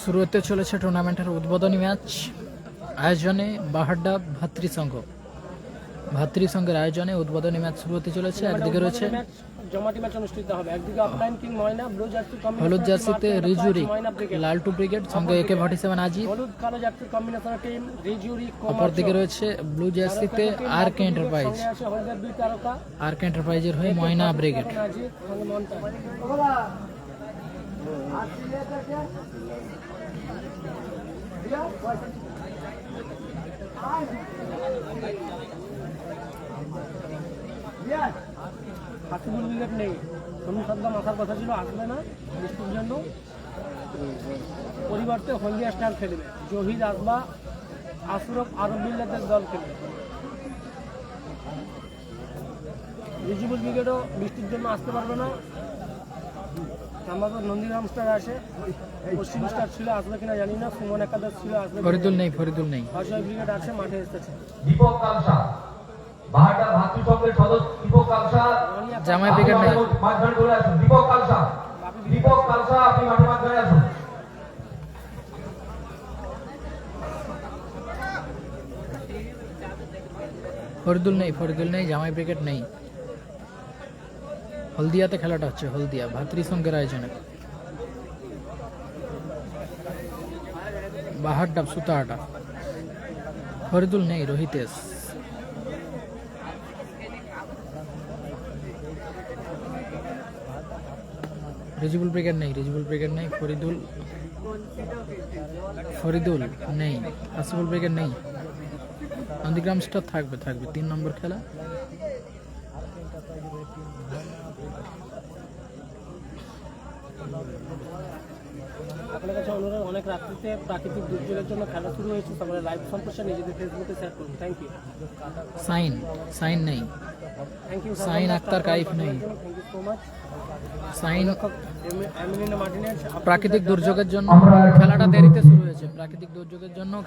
শুরু হতে চলেছে টুর্নামেন্টের উদ্বোধনী ম্যাচ। আয়োজনে বাহাড্ডা ভাতৃসংঘের আয়োজনে উদ্বোধনী ম্যাচ শুরু হতে চলেছে। একদিকে রয়েছে জমাটি ম্যাচ অনুষ্ঠিত হবে। একদিকে অফলাইন কিং ময়না ব্লু জার্সি কম্বিনেশন, হলুদ জার্সিতে রিজুরি লালটু ব্রিগেড, সঙ্গে AK-47 আজিব। হলুদ কালো জার্সি কম্বিনেশন টিম রিজুরি অপর দিকে রয়েছে ব্লু জার্সিতে RK এন্টারপ্রাইজ, আছে হলদের দুই তারকা RK এন্টারপ্রাইজের হয়ে ময়না ব্রিগেড। আজিব সঙ্গে মন্তা। হাসিবুল উইকেট নেই, সোনু সাদ্দাম আসার কথা ছিল, আসবে না বৃষ্টির জন্য। পরিবর্তে হলদিয়া স্টার খেলবে, জহিদ আসবা আশরফ আরব বিল্লাতের দল খেলবে। রিজিবুল উইকেটও বৃষ্টির জন্য আসতে পারবে না। আমাদের নন্দীগ্রাম স্টার আছে, পশ্চিম স্টার ছিল, আসবে কিনা জানি না। সুমন একাদশ ছিল, আসবে। ফরিদুল নেই। অজয় ব্রিগেড আছে, মাঠে এসেছে। দীপক কালসা বাহাটা ভাতৃসংঘের সদস্য দীপক কালসা, জামাই ব্রিগেড নেই। মাঝখানে চলে আসুন। দীপক কালসা আপনি মাঠে মাঝখানে আসুন। ফরিদুল নেই, জামাই ব্রিগেড নেই। হলদিয়াতে খেলাটা হচ্ছে, হলদিয়া ভাতৃসংঘের আয়োজনে। বাহাড্ডা সুতাহাটা। ফরিদুল নেই, রোহিতেশ। রিজিবুল ব্রিগেড নেই। ফরিদুল নেই। আসিফুল ব্রিগেড নেই। নন্দীগ্রাম স্টার থাকবে 3 নম্বর খেলা। আপনার কাছে অনুরোধ, অনেক রাত্রিতে প্রাকৃতিক দুর্যোগের জন্য খেলা শুরু হয়েছে, সবাই লাইভ সম্প্রচার নিজেদের ফেসবুকে শেয়ার করুন। Thank you. সাইন নেই। Thank you. সাইন আক্তার কাইফ নেই। Thank you so much. সাইন এমিলিনা মার্টিনেজ। প্রাকৃতিক দুর্যোগের জন্য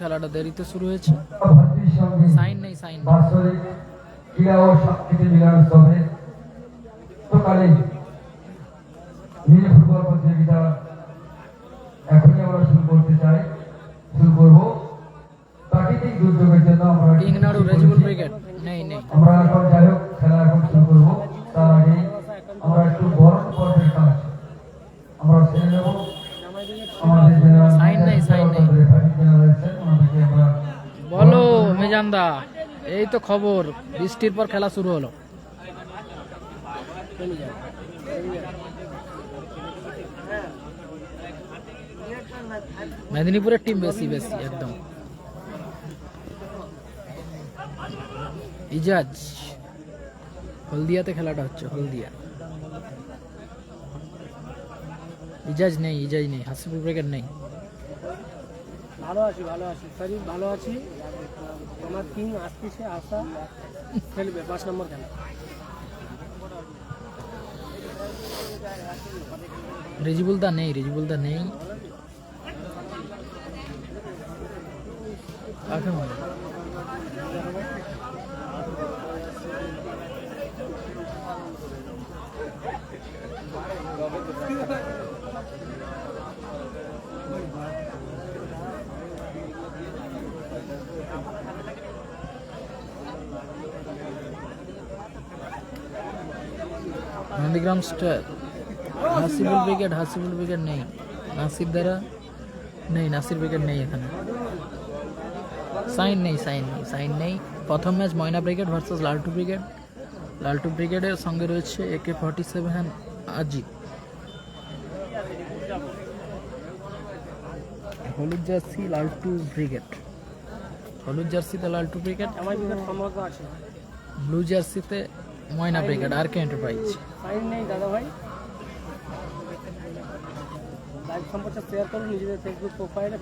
খেলাটা দেরিতে শুরু হয়েছে। সাইন নেই। বাৎসরিক ক্রীড়া ও সাংস্কৃতিক মিলন সভে সকালে মিনি ফুটবল প্রতিযোগিতা এখনই আমরা শুরু করব। প্রাকৃতিক দুর্যোগের জন্য আমরা কিংনাড়ু রেজিবুল ব্রিগেড নেই। আমরা এখন যাই হোক খেলা এখন শুরু করব। তার আগে আমরা একটু বরণ পর্বের কাজ আমরা সেরে নেব। আমাদের সাইন নেই। বলো মেজান্দা, এই তো খবর, বৃষ্টির পর খেলা শুরু হলো। মেদিনীপুরের টিম বেশি একদম। ইজাজ, হলদিয়াতে খেলাটা হচ্ছে, হলদিয়া। ইজাজ নেই। হাসিবুল ব্রিগেড নেই। ভালো আছি শরীর ভালো আছি। আমার কিং আসতেছে, আশা খেলবে 5 নম্বর খেলা। রিজিবুল দা নেই। নন্দীগ্রাম স্টার, হাসিবুল ব্রিগেড নেই। নাসির ব্রিগেড নেই এখানে। সাইন নেই। প্রথম ম্যাচ ময়না ব্রিগেড ভার্সেস লালটু ব্রিগেডের সঙ্গে রয়েছে AK-47 আজিব। হলুদ জার্সিতে লালটু ব্রিগেড। ব্লু জার্সিতে ময়না ব্রিগেড, RK এন্টারপ্রাইজ। সাইন নেই দাদা ভাই। লাইভ সম্প্রচার শেয়ার করুন নিজেদের ফেসবুক প্রোফাইলে।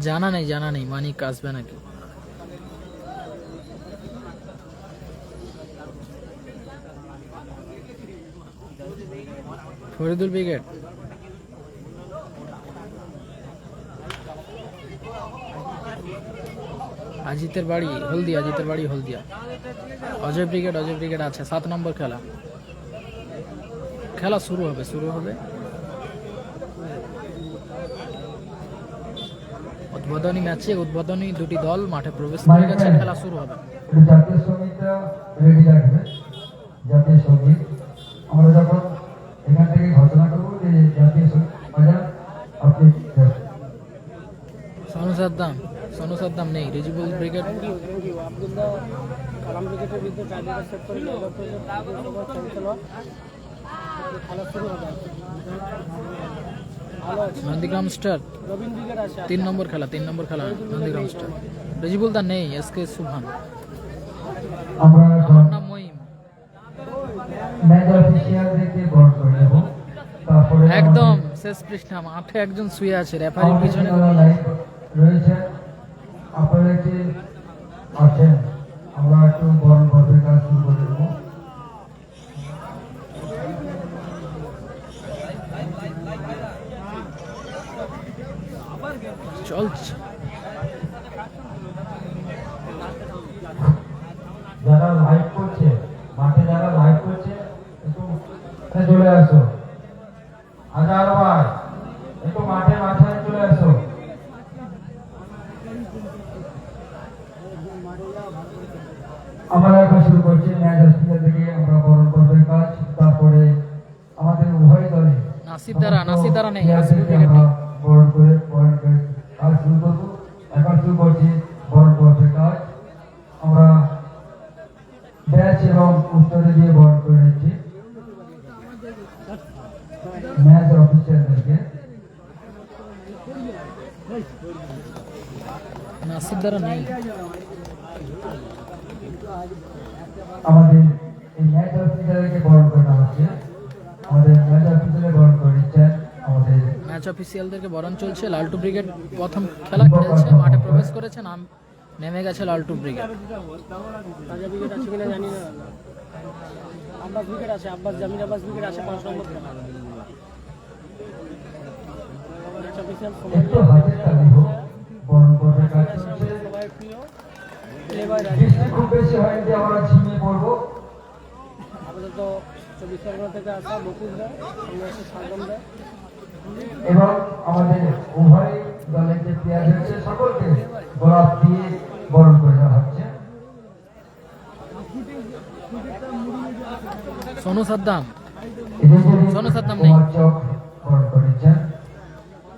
জানা নেই মানিক আসবে নাকি। ফরিদুল ব্রিগেড, আজিতের বাড়ি হলদিয়া, আজিতের বাড়ি হলদিয়া। অজয় ব্রিগেড আছে 7 নম্বর খেলা। খেলা শুরু হবে। উদ্বোধনী দুটি দল মাঠে প্রবেশ করে গেছে, খেলা শুরু হবে। জাতীয় সঙ্গীতটা রেডি রাখবে। জাতীয় সঙ্গীত আমরা যখন এখান থেকে ঘোষণা করবো যে জাতীয় সঙ্গীত বাজান, আপনি সোনু সাদ্দাম নেই। Rejibul brigade thank you Abdullah Kalam ব্রিগেডের বিরুদ্ধে টাইব্রেকার সেট করে খেলা শুরু হবে। ভালো আছে। নন্দীগ্রাম স্টার রবিন ব্রিগেড আছে 3 নম্বর খেলা নন্দীগ্রাম স্টার। রেজিবুল দা নেই। এসকে সুবহান, আমরা আমার নাম মহিম। ম্যাচ অফিসিয়ালদেরকে বর্ণ করে নেব। তারপরে একদম শেষ পৃষ্ঠা, মাঠে একজন শুয়ে আছে, রেফারির পিছনে রয়েছে। আপনারা কি আছেন? আমরা একটু বরণ পর্বের কাজ শুরু করে দেবো। চলছে। যারা লাইভ করছে, মাঠে যারা লাইভ করছে একটু চলে আসো। হাজার ভাই একটু মাঠে মাঝখানে চলে আসো। আমরা এখন শুরু করছি ম্যাচ হসপিটাল থেকে আমরা বরণ পর্বের কাজ। তারপরে আমাদের উভয় দলে নাসির দ্বারা নেই। আমরা বরণ করে কাজ শুরু করবো। এখন শুরু করছি বরণ পর্বের কাজ। আমরা ব্যাচ এবং উত্তরে দিয়ে বরণ করে নিচ্ছি ম্যাচ অফিসিয়ালদেরকে। নাসির দ্বারা নেই। আমাদের এই ম্যাচ অফিসিয়ালকে বরণ করা হচ্ছে। আমাদের ম্যাচ অফিসিয়ালে বরণ করে নিচ্ছেন আমাদের ম্যাচ অফিসিয়ালদেরকে বরণ চলছে। লালটু ব্রিগেড প্রথম খেলা খেলছে, মাঠে প্রবেশ করেছে, নেমে গেছে লালটু ব্রিগেড। রাজা ব্রিগেড আছে কিনা জানি না। আব্বাস ব্রিগেড আছে, জামিন আব্বাস ব্রিগেড আছে 5 নম্বর খেলা। একটু হাতের তালি হোক। বরণ পর্বের কাজ চলছে। সবাই প্রিয় প্লেবয় বৃষ্টি খুব বেশি হয়নি যে আমরা ঝিমিয়ে পড়বো। আপাতত 24 পরগনা থেকে আসা বকুল দা, সঙ্গে আছে সাগম দা। এবং আমাদের উভয় দলের যে প্লেয়ার রয়েছে সকলকে গোলাপ দিয়ে বরণ করে দেওয়া হচ্ছে। সোনু সাদ্দাম নেই। চোখ বরণ করেছেন।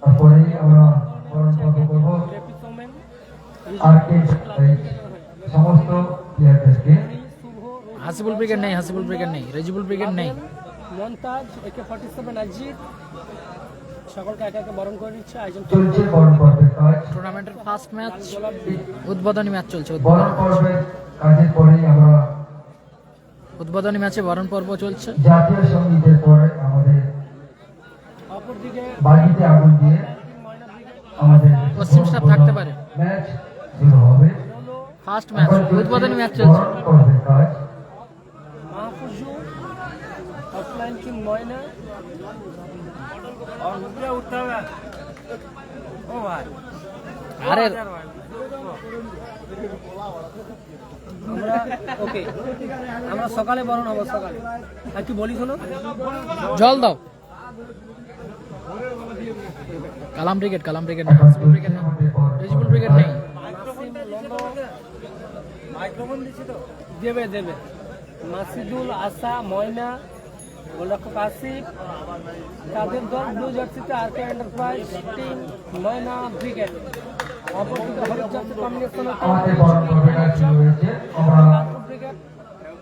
তারপরে আমরা বরণ পর্ব করবো আর্কেড সমস্ত প্লেয়ারদেরকে। হাসিবুল ব্রিগেড নেই। রেজিবুল ব্রিগেড নেই। মন্তাজ AK-47 আজিত সকলকে একে একে বরণ করে নিচ্ছে। আয়োজন চলছে বরণ পর্বের কাজ। টুর্নামেন্টের ফার্স্ট ম্যাচ, উদ্বোধনী ম্যাচ চলছে। বরণ পর্বের কাজের পরেই আমরা উদ্বোধনী ম্যাচে বরণ পর্ব চলছে। জাতীয় সঙ্গীতের পরে আমাদের অপরদিকে বাজিতে আগুন দিয়ে আমাদের পশ্চিম স্টাফ থাকতে পারে। ম্যাচ শুরু হবে। ফার্স্ট ম্যাচ, উদ্বোধনী ম্যাচ চলছে। বরণ পর্বের কাজ। মাহফুজু অফলাইন টিম ময়না আরে আমরা সকালে বরণ হবো। সকালে আর কি বলি শোনো, জল দাও। কালাম ব্রিগেড নেই। হাসিবুল ব্রিগেড নেই। রেজিবুল ব্রিগেড নেই। দেবে মাসিদুল আশা ময়না গোলরক্ষক আসিফ, তাদের দল ব্লু জার্সিতে RK এন্টারপ্রাইজ টিম ময়না ব্রিগেড। অপরদিকে হলুদ জার্সি কম্বিনেশন আমাদের বরণ পর্বের কাজ শুরু হয়েছে। আমরা ব্রিগেড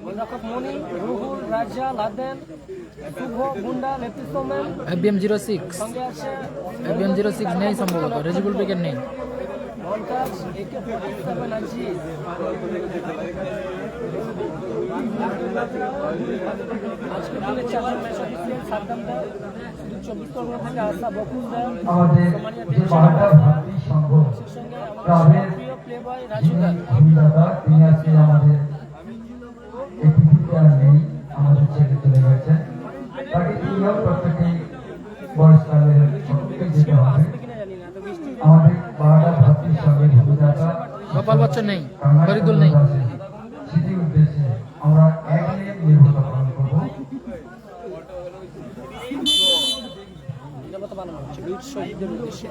গোলরক্ষক মনি, রুহুল, রাজা, লাদেন, শুভ, গুন্ডা, লেপ্টিসোম্যান FBM 06 সঙ্গে আছে নেই সম্ভবত। রেজিবুল ব্রিগেড নেই। মন্তাজ AK-47 আজিজ। আজকে দিনে 4 ম্যাচ অফিসিয়াল সাদ্দাম দা, 24 পরগনা থেকে আসা বকুল দা, আমাদের যে বারোটা ভাতৃ সংঘ সঙ্গে ক্লাবের আমাদের প্রিয় প্লেবয় রাজু দা। অভিনেতা তিনি আজকে আমাদের এটিভিতে আর নেই, আমাদের ছেড়ে চলে গেছেন। তাকে তিনিও প্রত্যেকেই বয়সকালের সকলকে যেতে হবে। কিনা জানি না, তো বৃষ্টি আমাদের বারোটা ভাতৃ সংঘের অভিনেতা গোপাল বাচ্চা নেই, ফরিদুল নেই। স্মৃতি উদ্দেশ্যে আমরা এক নিয়ে নির্ভরতা পালন করবো। নিরাপত্তা পালন হচ্ছে বীর শহীদদের উদ্দেশ্যে।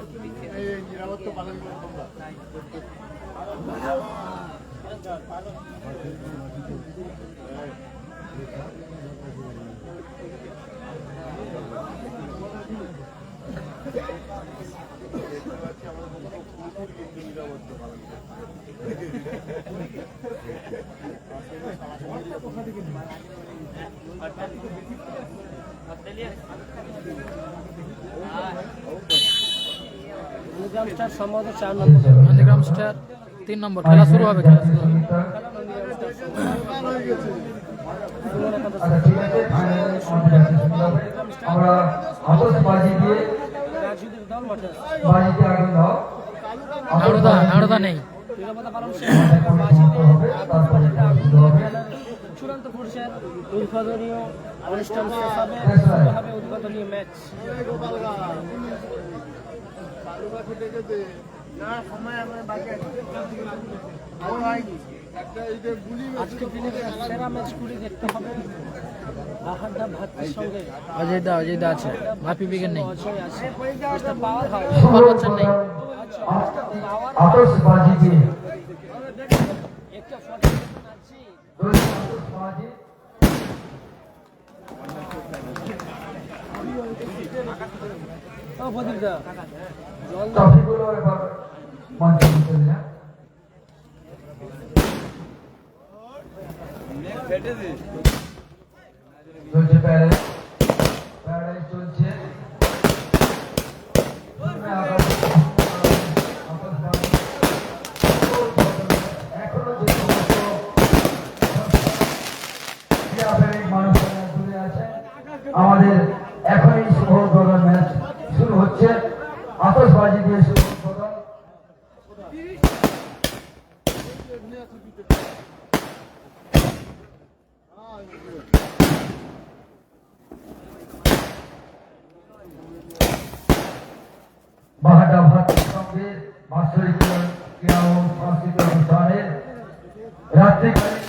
নন্দীগ্রাম স্টার সম্ভবত 4 নম্বর। নন্দীগ্রাম স্টার 3 নম্বর। খেলা শুরু হবে, খেলা শুরু হবে। আচ্ছা ঠিক আছে, ফাইনালে আমাদের ম্যাচে শুরু হবে। আমরা আতশবাজি দিয়ে রাজুদের দল মাঠে আছে। বাজিতে আগুন দাও। নারদা নেই। নিরাপত্তা পালন শেষ হবে, তারপরে খেলা শুরু হবে। চূড়ান্ত পুরুষের উদ্বোধনীয় অনুষ্ঠান শেষ হবে, শুরু হবে উদ্বোধনীয় ম্যাচ। আজকের দিনে সেরা ম্যাচগুলি দেখতে হবে। আহাদা ভাতির সঙ্গে অজয় দা আছে, ভাপি বিগেন নেই, অজয় আছে, মিস্টার পাওয়ার হাউস সুপার বাচ্চা নেই। আতশবাজি দিয়ে একটা ফটো আছে। আতশবাজি ও প্রদীপ দা জল দাও। ট্রফিগুলো এবার মঞ্চে চলে যান। চলছে প্যারাডাইজ চলছে। এখনো যে সমস্ত ক্রীড়াপ্রেমিক মানুষেরা দূরে আছে, আমাদের এখনই শুভ উদ্বোধন ম্যাচ শুরু হচ্ছে। আতশবাজি দিয়ে শুভ উদ্বোধন। বাহাদা ভাতির সঙ্গে বাৎসরিক ক্রীড়া ও সাংস্কৃতিক অনুষ্ঠানের রাত্রিকালীন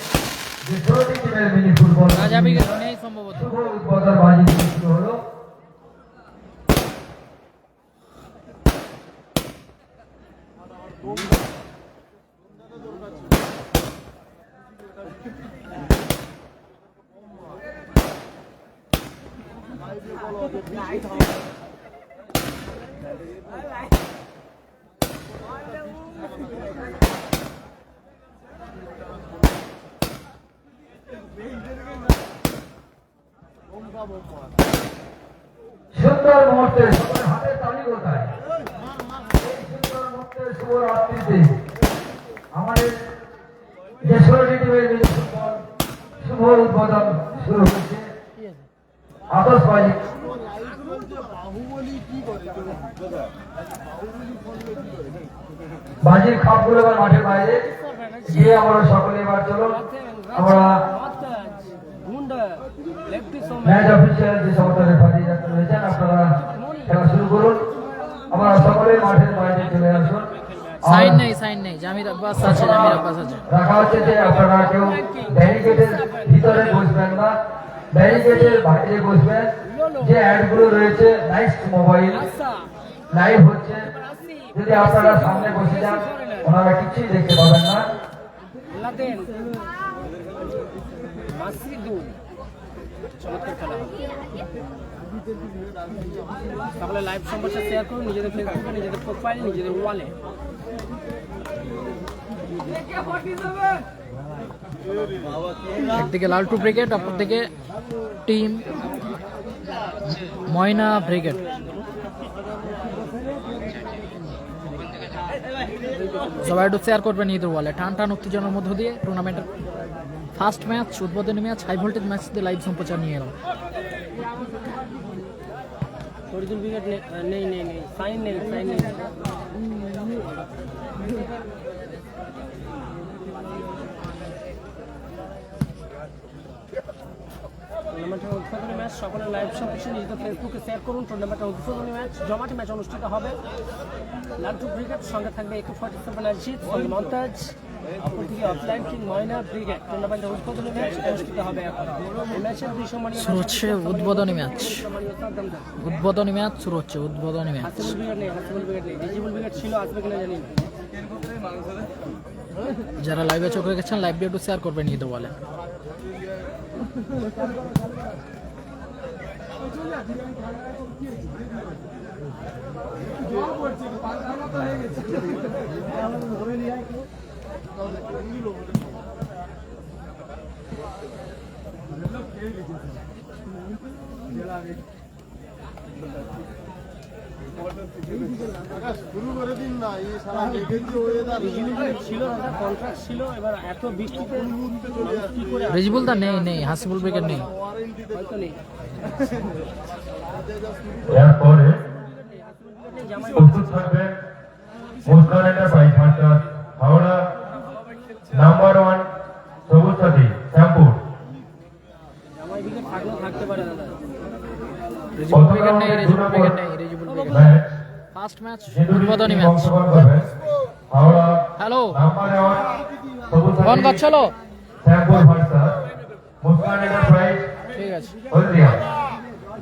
যে 16টি টিমের মিনি ফুটবল রাজা বিগেন নেই সম্ভবত। শুভ উদ্বোধন বাজি দিয়ে শুরু হলো। সুন্দর মুহূর্তে সবার হাতে তালি কোথায়? এই সুন্দর মুহূর্তে শুভ রাত্রিতে আমাদের যে 16টি টিমের মিনি ফুটবল শুভ উদ্বোধন শুরু হচ্ছে। আতশবাজি বাজির খাপগুলো এবার মাঠের বাইরে গিয়ে আমরা সকলে এবার চলুন আমরা গুন্ডা লেফটি ম্যাচ অফিসিয়াল যে সমস্ত রেফারি রয়েছেন আপনারা খেলা শুরু করুন। আমরা সকলে মাঠের বাইরে চলে আসুন। সাইন নেই, জামির আব্বাস আছে, রাখা হচ্ছে যে আপনারা কেউ ব্যারিকেডের ভিতরে বসবেন না, ব্যারিকেডের বাইরে বসবেন। যে অ্যাডগুলো রয়েছে নাইস মোবাইল লাইভ হচ্ছে, যদি আপনারা সামনে বসে যান ওনারা কিছুই দেখতে পাবেন না। লাদেন মাসিদুল চমৎকার খেলা হবে। সকলে লাইভ সম্প্রচার শেয়ার করুন নিজেদের ফেসবুকে, নিজেদের প্রোফাইল, নিজেদের ওয়ালে। একদিকে লালটু ব্রিগেড, অপরদিকে টিম ময়না ব্রিগেড। সবাই একটু শেয়ার করবেন নিজেদের ওয়ালে। টান উত্তেজনার মধ্য দিয়ে টুর্নামেন্টের ফার্স্ট ম্যাচ, উদ্বোধনী ম্যাচ, হাই ভোল্টেজ ম্যাচ দিয়ে লাইভ সম্প্রচার নিয়ে এলাম। ফরিদুল ব্রিগেড নেই, সাইন নেই। টুর্নামেন্টের উদ্বোধনী ম্যাচ সকলের লাইভ সম্প্রচার নিজেদের ফেসবুকে শেয়ার করুন। টুর্নামেন্টের উদ্বোধনী ম্যাচ জমাটি ম্যাচ অনুষ্ঠিত হবে। লালটু ব্রিগেড সঙ্গে থাকবে AK-47 অজিত, মমতাজ, অপরদিকে অফলাইন কিং ময়না ব্রিগেড টুর্নামেন্টের উদ্বোধনী ম্যাচ অনুষ্ঠিত হবে এখন এই ম্যাচের 2 সম্মানীয় শুরু হচ্ছে উদ্বোধনী ম্যাচ। উদ্বোধনী ম্যাচ শুরু হচ্ছে, উদ্বোধনী ম্যাচ। হাসিবুল ব্রিগেড নেই, হাসিবুল ব্রিগেড নেই, রিজিবুল ব্রিগেড ছিল, আসবে কিনা জানি না। যারা লাইভে চোখ রেখেছেন লাইভ ভিডিও শেয়ার করবেন ঈদ বলে। ছিল না, কন্ট্রাক্ট ছিল, এবার এত বৃষ্টিতে মানুষ কি করে রেজিবুল দা নেই, নেই হাসিবুল ব্রিগেড নেই। হয়তো নেই। এরপরে প্রস্তুত থাকবেন Muskan enterprise versus Howrah number 1 সবুজ সাথী শ্যামপুর। জামাই ব্রিগেড থাকলেও থাকতে পারে দাদা। রেজিবুল ব্রিগেড নেই, রেজিবুল ব্রিগেড নেই, Rejibul brigade. Match first match উদ্বোধনী ম্যাচ। অংশগ্রহণ করবেন হাওড়া হ্যালো, নাম্বার 1 সবুজ ফোন সাথী করছিল? শ্যামপুর ভার্সেস মুস্কান এন্টারপ্রাইজ ঠিক আছে। হলদিয়া।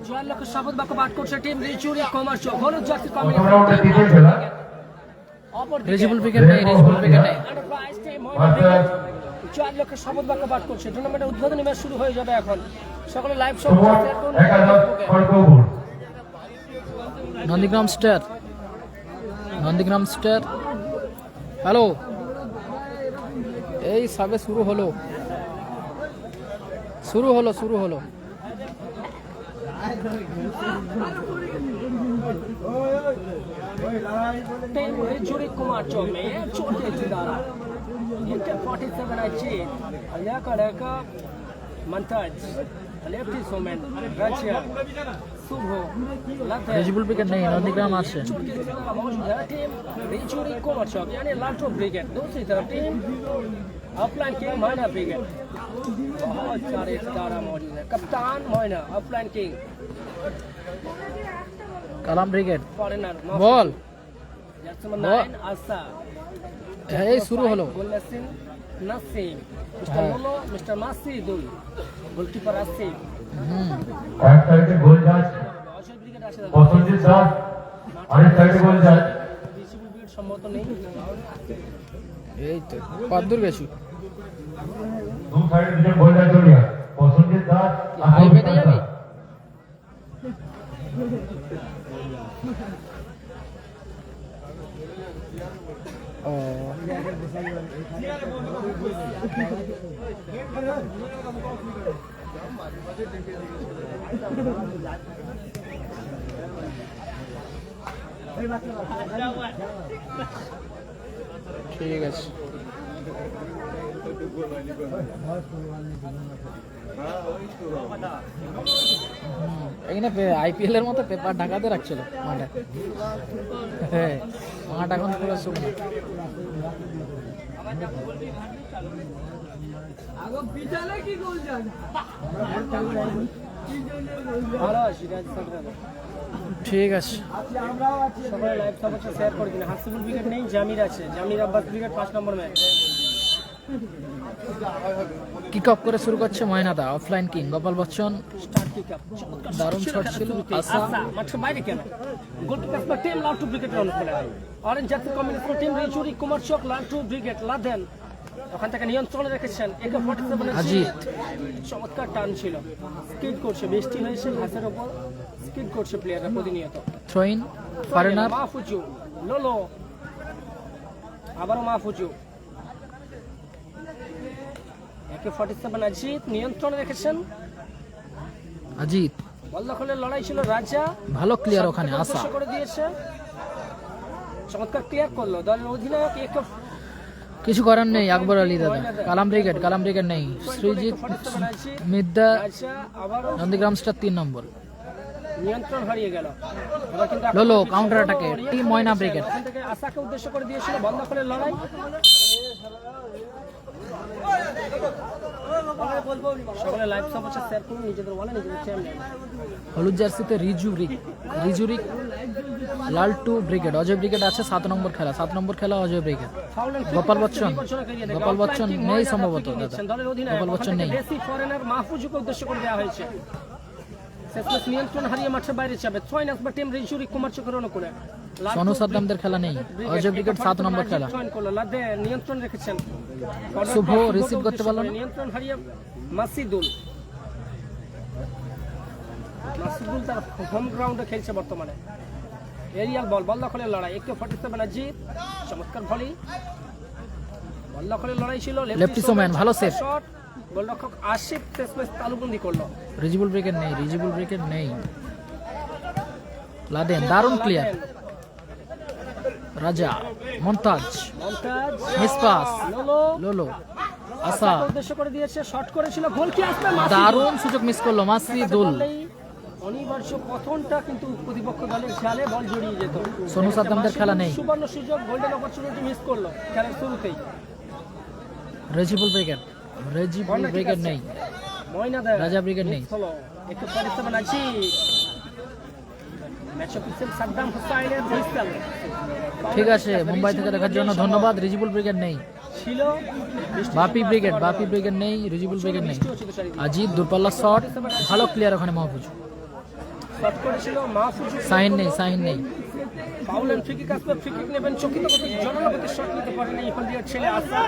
জয়ের লক্ষ্যে শপথ বাক্য পাঠ করছে টিম রিচুরি কমার্শিয়াল হলুদ জার্সি প্রথম রাউন্ডে তৃতীয় খেলা রেজিবুল ব্রিগেড নেই, রেজিবুল ব্রিগেড নেই। ভার্সেস জয়ের লক্ষ্যে শপথ বাক্য পাঠ করছে। টুর্নামেন্টের উদ্বোধনী ম্যাচ শুরু হয়ে যাবে এখন। সকলে লাইভ শো সুমন একাদশ Kharagpur. Nandigram star, Nandigram star. Hello, এই সবে শুরু হলো, শুরু হলো, শুরু হলো। टीम रिचुरी कुमार चौक में ये छोटे सितारा इनके 47 अजीत अलिया का मंताज लेफ्टी सोमेन रचिया सुबह लते রেজিবুল ব্রিগেड नहीं, नंदीग्राम আছে। टीम रिचुरी कुमार चौक यानी लाल्टो ब्रिगेड। दूसरी तरफ team upline king Moina brigade. बहुत सारे सितारा मौजूद है। कप्तान मोइना, अपलाइन किंग, কালাম ব্রিগেড। फॉरेनर বল, नंबर 9 आसा এই শুরু হলো। गुलसिन नसीम मिस्टर लोलो मिस्टर मासिदुल गोलकीपर आसिफ এক সাইডে গোল জাজ অশোক ব্রিগেড আছে দাদা। প্রসেনজিৎ দাস, আরেক সাইডে গোল জাজ রিসিবল ব্রিগেড সম্ভবত নেই। এই তো কতদূর গেছি? দু সাইডে দুজন গোল জাজ জড়িয়া প্রসেনজিৎ দাস আর হাই বেটে যাবি? ও ঠিক আছে। এখানে আইপিএল এর মতো পেপার ঢাকাতে রাখছিল মাঠে। হ্যাঁ, মাঠ এখন পুরো শুকনো। ভালো সিরাজ সরকার ঠিক আছে। সবাই লাইভ সবাইকে শেয়ার করে দিন। হাসিবুল ব্রিগেড নেই, জামির আছে, জামির আব্বাস ব্রিগেড 5 নম্বর ম্যাচ। কিক অফ করে শুরু করছে ময়নাদা, offline king Gopal Bachchan. Start kick up দারুণ শট ছিল। আশা মাঠের বাইরে কেন গোলকিপার বা টিম লাল্টু ব্রিগেড রান করে। অরেঞ্জ জাতীয় কমিউনিস্ট টিম রিচুরি কুমার চক লাল্টু ব্রিগেড লাদেন ওখান থেকে নিয়ন্ত্রণে রেখেছেন। একে 47 আজিত চমৎকার টান ছিল, স্কিড করছে, বৃষ্টি হয়েছে ঘাসের উপর, স্কিড করছে প্লেয়াররা প্রতিনিয়ত। থ্রোইন ফরেনার মাহফুজু লোলো, আবারও মাহফুজু। একে 47 আজিত নিয়ন্ত্রণে রেখেছেন। আজিত বল দখলের লড়াই ছিল, রাজা ভালো ক্লিয়ার ওখানে। আশা উদ্দেশ্য করে দিয়েছে, চমৎকার ক্লিয়ার করলো দলের অধিনায়ক। একে কিছু করার নেই। আকবর আলী দাদা, কালাম ব্রিগেড, কালাম ব্রিগেড নেই। সৃজিত 47 আজিত, মিদ্দা, রাজা আবারও নন্দীগ্রাম স্টার 3 নম্বর। নিয়ন্ত্রণ হারিয়ে গেল। এবার কিন্তু লোলো কাউন্টার অ্যাটাকে টিম ময়না ব্রিগেড। ওখান থেকে আশাকে উদ্দেশ্য করে দিয়েছিল, বল দখলের লড়াই। সকলে লাইভ সমস্যা শেয়ার করুন নিজেদের ওয়ালে নিজেদের চ্যানেলে। হলুদ জার্সিতে রিজুরিক লালটু ব্রিগেড, অজয় ব্রিগেড আছে 7 নম্বর খেলা, 7 নম্বর খেলা অজয় ব্রিগেড। গোপাল বচ্চন নেই সম্ভবত দাদা, দলের অধিনায়ক গোপাল বচ্চন নেই। দেশি ফরেনার মাহফুজুকে উদ্দেশ্য করে দেওয়া হয়েছে। শেষমেশ নিয়ন্ত্রণ হারিয়ে মাঠের বাইরে যাবে। 6 নম্বর টিম রিজুরি কুমার চক্রের অনুকূলে সোনু সাদ্দামদের খেলা নেই, অজয় ব্রিগেড 7 নম্বর খেলা। নিয়ন্ত্রণ রেখেছেন, শুভ রিসিভ করতে পারলো না। নিয়ন্ত্রণ হারিয়ে মাসিদুল তার হোম গ্রাউন্ডে খেলছে বর্তমানে। এরিয়াল বল দখলের লড়াই, একটু 47 আজিত, চমৎকার ভলি, বল দখলের লড়াই ছিল। লেফটি সোম্যান ভালো সেভ, শট, গোলরক্ষক আশিফ শেষমেশ তালুবন্দি করলো। রিজিবুল ব্রিগেড নেই। লাদেন দারুণ ক্লিয়ার, রাজা মন্তাজ মিসপাস, লোলো আসা উদ্দেশ্য করে দিয়েছে, শট করেছিল, গোল কি আসবে? দারুণ সুযোগ মিস করলো মাসিদুল। অনিবার্য পতনটা কিন্তু প্রতিপক্ষ দলের খেয়ালে বল জড়িয়ে যেত। সোনু সাদ্দামদের খেলা নেই, সুবর্ণ সুযোগ, গোল্ডেন অপরচুনিটি মিস করলো খেলার শুরুতেই। রেজিবুল ব্রিগেড নেই, ময়নাদার রাজা ব্রিগেড নেই। একটু 47 আছে ম্যাচ অফিসিয়াল সাদ্দাম হুসাইনের হুইসেল। ঠিক আছে, মুম্বাই থেকে দেখার জন্য ধন্যবাদ। রিজিবুল ব্রিগেড নেই, ছিল বাপি ব্রিগেড নেই, রিজিবুল ব্রিগেড নেই। আজিদ দূরপাল্লা শট, ভালো ক্লিয়ার ওখানে মাহফুজ। শট করেছিল মাহফুজ, সাইন নেই। ফাউল এন্ড ফ্রি কিক আসবে, ফ্রি কিক নেবেন চকিত গতি জনলগতি শট নিতে পারেনি হলদিয়ার ছেলে আসা।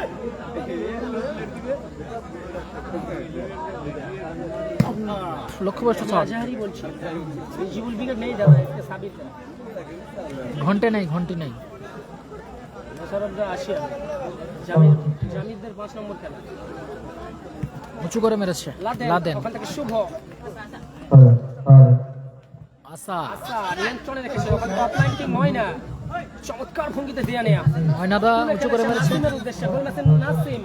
লক্ষ্যভ্রষ্ট শট, জাহারি বলছি রিজিবুল ব্রিগেড নেই যাবে এতে সাবিত ঘন্টি নেই। মোশাররফরা আসিয়া জামিদদের 5 নম্বর খেলা। উঁচু করে মেরেছে লাদেন, ওখান থেকে শুভ আসা নিয়ন্ত্রণে রেখেছে। ওখান থেকে অফলাইন টিম ময়না চমৎকার ভঙ্গিতে দিয়ে নেয়া, ময়নাদা উঁচু করে মেরেছে। নাসিমের উদ্দেশ্যে গোল মেসেন নাসিম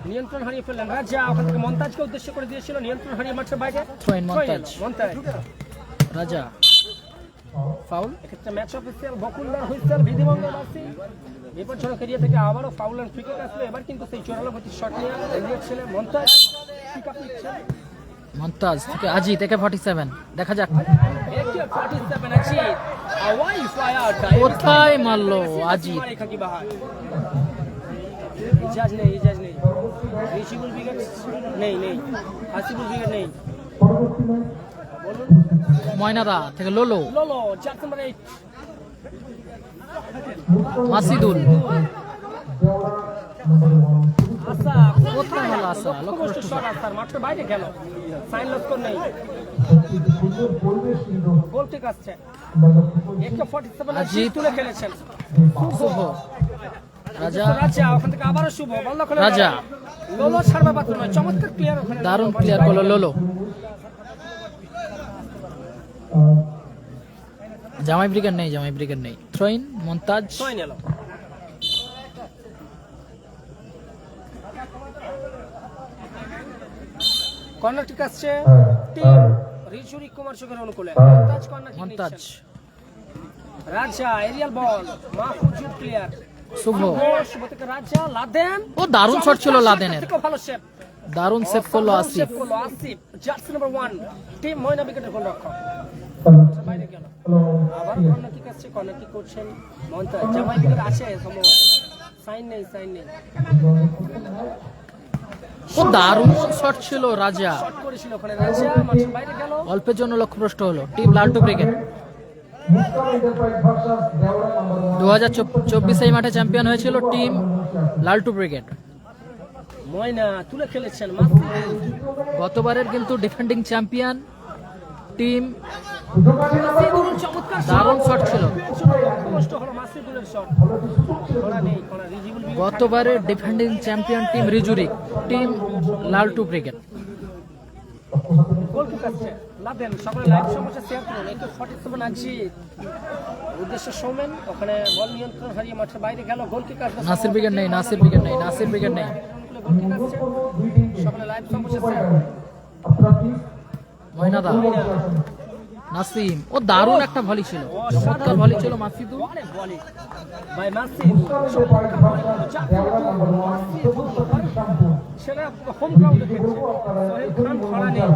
নিয়ন্ত্রণ হারিয়ে ফেললেন। রাজা ওখান থেকে মন্তাজকে উদ্দেশ্য করে দিয়েছিল, নিয়ন্ত্রণ হারিয়ে মাঠের বাইরে। থ্রো ইন মন্তাজ, রাজা ফাউল। এক্ষেত্রে ম্যাচ অফিসিয়াল বকুলদার হুইসেল বিধিবঙ্গ নাসি। বিপজ্জনক এরিয়া থেকে আবারও ফাউল এন্ড ফ্রি কিক আসবে। এবার কিন্তু সেই 54 গতির শট নিয়ে এগিয়ে ছিলেন মন্তাজ। পিক আপ নিচ্ছেন মন্তাজ থেকে আজি থেকে 47, দেখা যাক 47 আছে। আওয়াই ফায়ার কোথায় মারলো আজি। ইজাজ নেই রিশিবুল ব্রিগেড নেই, হাসিবুল ব্রিগেড নেই। ময়নাদা থেকে লোলো, জার্সি নাম্বার 8 মাসিদুল। আসা কোথায় হলো আসা? লক্ষ্যভ্রষ্ট শট আসার মাঠের বাইরে গেল। সাইন লস্কর নেই, গোল ঠিক আসছে। 47 আজিত তুলে খেলেছেন শুভ, রাজা ওখান থেকে আবারও শুভ বল দখলে। রাজা লোলো ছাড়বে পাত্র নয়, চমৎকার ক্লিয়ার ওখানে, দারুণ ক্লিয়ার করলো লোলো। জামাই ব্রিগেড নেই। থ্রো ইন মন্তাজ, ছয় নিল। কর্নার ঠিক আসছে টিম রিজুরি কুমার চোখের অনুকূলে। মন্তাজ কর্নার ঠিক মন্তাজ, নিচ্ছেন। রাজা এরিয়াল বল, মাহফুজুর ক্লিয়ার, শুভ শুভ থেকে রাজা লাদেন। ও দারুণ শট ছিল লাদেনের, ভালো সেভ, দারুণ সেভ করলো আসিফ। জার্সি নাম্বার 1 টিম ময়না উইকেটের গোলরক্ষক বাইরে গেল। আবার কর্নার কিক আসছে, কর্নার কিক করছেন মন্তাজ। জামাই উইকেট আছে সম্ভবত, সাইন নেই। ও দারুণ শট ছিল রাজা, শট করেছিল ওখানে রাজা, মাঠের বাইরে গেল। অল্পের জন্য লক্ষ্যভ্রষ্ট হলো টিম লালটু ব্রিগেড। 2024 এই মাঠে চ্যাম্পিয়ন হয়েছিল টিম লালটু ব্রিগেড। ময়না তুলে খেলেছেন, গতবারের কিন্তু ডিফেন্ডিং চ্যাম্পিয়ন টিম। চমৎকার দারুণ শট ছিল, কষ্ট হলো মাসিদুলের শট। গতবারের defending champion team রিজুরি, team Laltu brigade. গোল কিক আসছে লাদেন, সকলে লাইভ সমস্যা শেয়ার করুন। 47 আছে উদ্দেশ্য সৌমেন, ওখানে বল নিয়ন্ত্রণ হারিয়ে মাঠের বাইরে গেল। গোল কিক আসবে, নাসির ব্রিগেড নেই। গোল কিক আসছে, সকলে লাইভ সমস্যা শেয়ার করুন। ময়নাদা নাসিম, ও দারুণ একটা ভলি ছিল, চমৎকার ভলি ছিল মাসিদুল। অনেক বলে ভাই মাসিদুল চমৎকার volley ছিল, যা সেটা হোম গ্রাউন্ডে খেলছে। সোহেল খান খরা নেই,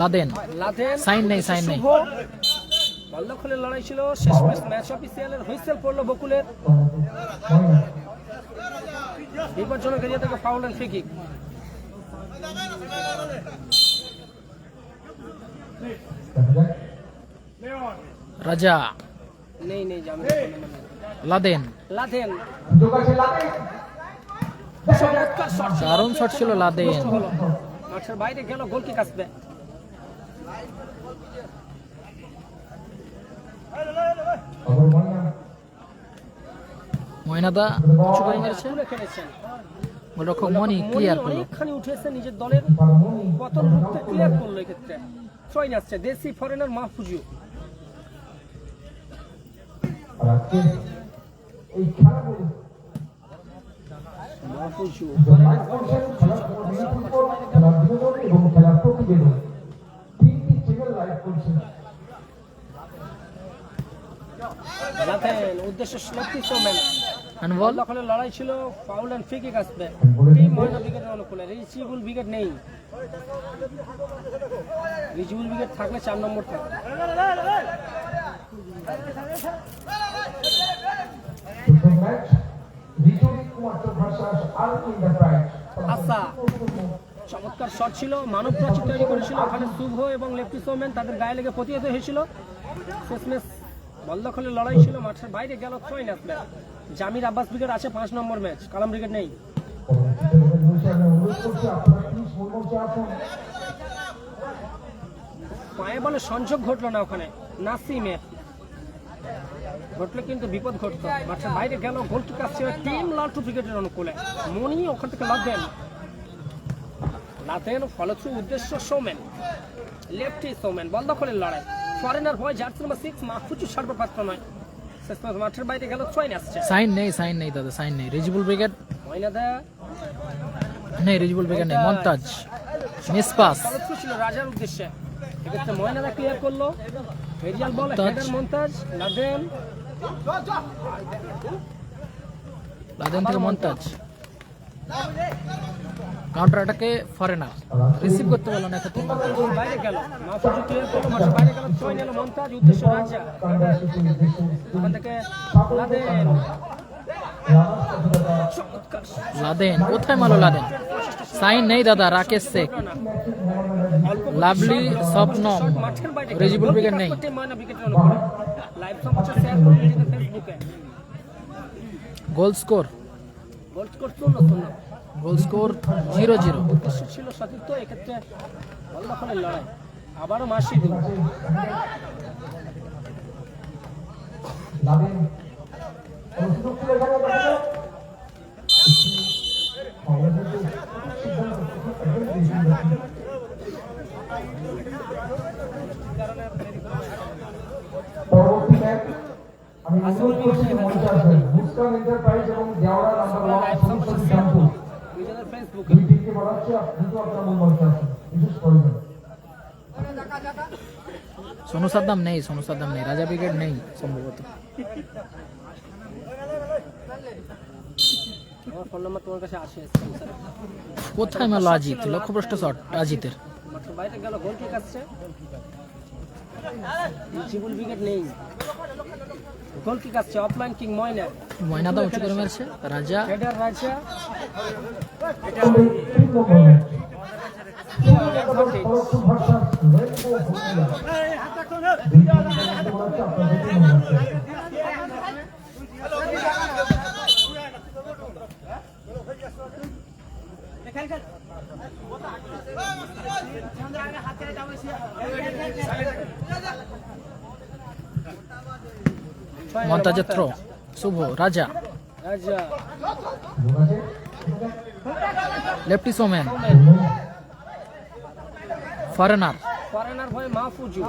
লাদেন লাদেন সাইন নেই, সাইন নেই। শুভ মল্লখলের লড়াই ছিল, শেষ ম্যাচ অফিসিয়ালের হুইসেল পড়লো বকুলের। বিপজ্জনক এরিয়া থেকে ফাউল এন্ড ফ্রি কিক। রাজা, নেই নেই জামিল লাদেন, লাদেন চমৎকার শট, দারুণ শট ছিল লাদেন। হলো মাঠের বাইরে গেল, গোল কিক আসবে। ময়নাদা উঁচু করে মেরেছে, তুলে খেলেছেন, গোলরক্ষক মনি ক্লিয়ার করলো। অনেকখানি উঠেছে, নিজের দলের পতন রুখতে ক্লিয়ার করলো। এক্ষেত্রে ছয় আসছে দেশি ফরেনার মাহফুজু। মাহফুজু উদ্দেশ্য হ্যান্ডবল, দখলের লড়াই ছিল, ফাউল এন্ড ফ্রি কিক আসবে। টিম ময়না উইকেটের অনুকূলে, রিচিবল উইকেট নেই। রিচিবল উইকেট থাকলে 4 নম্বর থাকবে। আচ্ছা, চমৎকার শট ছিল, মানব প্রাচীর তৈরি করেছিল ওখানে শুভ এবং লেফটি সোমেন, তাদের গায়ে লেগে প্রতিহত হয়েছিল। শেষমেশ বল দখলের লড়াই ছিল, মাঠের বাইরে গেল ছয় আসবে। জামির আব্বাস ব্রিগেড আছে 5 নম্বর ম্যাচ, কালাম ব্রিগেড নেই। পায়ে বলে সংযোগ ঘটলো না ওখানে, নাসিমের ঘটলে কিন্তু বিপদ ঘটতো। মাঠের বাইরে গেল, গোল কিক আসছে টিম লালটু ব্রিগেডের অনুকূলে। মনি ওখান থেকে লাদেন, লাদেন ফলথ্রু উদ্দেশ্য সৌমেন, লেফটি সৌমেন, বল দখলের লড়াই। ফরেনার ভয় জার্সি নাম্বার 6 মাহফুজু সর্বপাত্র নয়। শেষ পর্যন্ত মাঠের বাইরে গেল, ছয় আসছে। সাইন নেই, সাইন নেই দাদা, সাইন নেই। রিজিবুল ব্রিগেড ময়নাদা নেই, রিজিবুল ব্রিগেড নেই। মন্তাজ মিস পাস, ফলথ্রু ছিল রাজার উদ্দেশ্যে, এক্ষেত্রে ময়নাদা ক্লিয়ার করলো। হেরিয়াল বল, হেডার মন্তাজ, লাদেন, লাদেন থেকে মন্তাজ, কাউন্টার অ্যাটাকে ফরেনার রিসিভ করতে পারলো না, এক্ষেত্রে মন্তাজ। বাইরে গেল, মাহফুজু ক্লিয়ার করলো, মাঠের বাইরে গেল, ছয় নিল মন্তাজ, উদ্দেশ্য রাজা। ওখান থেকে লাদেন, চমৎকার লাদেন কোথায় মারলো লাদেন? সাইন নেই দাদা। রাকেশ শেখ, লাভলি স্বপ্নম, মাঠের বাইরে রিজিবুল ব্রিগেড নেই। ময়না উইকেটের অনুকূলে। লাইভ সমাচার শেয়ার করুন নিজেদের ফেসবুকে। Goal score, goal score 0-0। Goal score 0-0। উদ্দেশ্য ছিল সতীর্থ, এক্ষেত্রে বল দখলের লড়াই। আবারও মাসিদুল, পরবর্তী ম্যাচ আমি অনুরোধ করছি মঞ্চে আসবেন মুস্কান এন্টারপ্রাইজ এবং দেওয়ারা নাম্বার 1 সমস্যা জানতো নিজেদের ফেসবুকে। দুই টিমকে বলা হচ্ছে দ্রুত আপনারা মূল মঞ্চে আসুন, বিশেষ প্রয়োজন। সোনু সাদ্দাম নেই, সোনু সাদ্দাম নেই। রাজা ব্রিগেড নেই সম্ভবত। আমার ফোন নাম্বার তোমার কাছে আসে। কোথায় মারলো আজিত? লক্ষ্যভ্রষ্ট শট আজিতের। মাঠের বাইরে গেল, গোল কিক আসছে। রিচিবল উইকেট নেই, গোল কিক আসছে, অফলাইন কিক ময়না। ময়নাদা উঁচু করে মারছে, রাজা হেডার রাজা, মন্তাজের থ্রো, শুভ, রাজা, রাজা, লেফটি সোমেন, ফরেনার, ফরেনার ভয়ে মাহফুজু।